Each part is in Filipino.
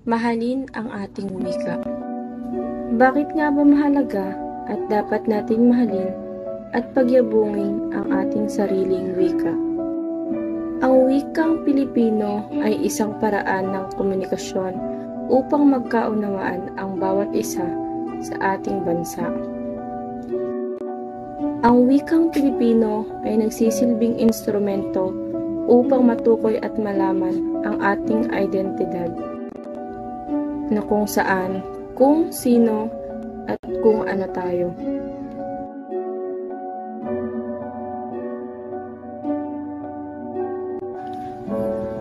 Mahalin ang ating wika. Bakit nga ba mahalaga at dapat nating mahalin at pagyabungin ang ating sariling wika? Ang wikang Pilipino ay isang paraan ng komunikasyon upang magkaunawaan ang bawat isa sa ating bansa. Ang wikang Pilipino ay nagsisilbing instrumento upang matukoy at malaman ang ating identidad, na kung saan, kung sino, at kung ano tayo.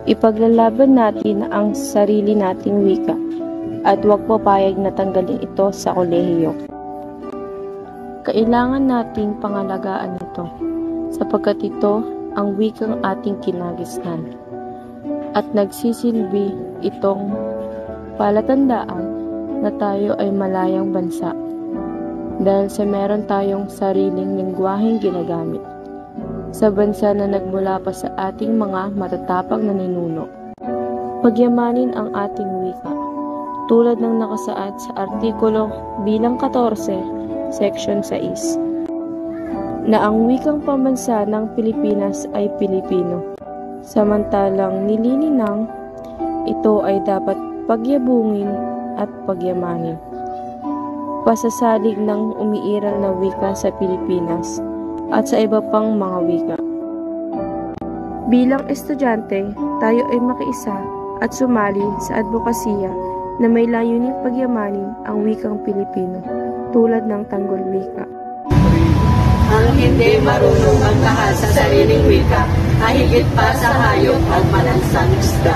Ipaglalaban natin ang sarili nating wika at huwag papayag na tanggalin ito sa kolehiyo. Kailangan nating pangalagaan ito sapagkat ito ang wikang ating kinagisnan at nagsisilbi itong palatandaan na tayo ay malayang bansa dahil sa meron tayong sariling lengguwaheng ginagamit sa bansa na nagmula pa sa ating mga matatapang na ninuno. Pagyamanin ang ating wika tulad ng nakasaad sa Artikulo bilang 14, Section 6, na ang wikang pambansa ng Pilipinas ay Pilipino, samantalang nililinang ito ay dapat pagyabungin at pagyamanin. Pasasalig ng umiiral na wika sa Pilipinas at sa iba pang mga wika. Bilang estudyante, tayo ay makiisa at sumali sa advokasya na may layuning pagyamanin ang wikang Pilipino tulad ng tanggol wika. Ang hindi marunong magmahal sa sariling wika ay higit pa sa hayop at malansang isda.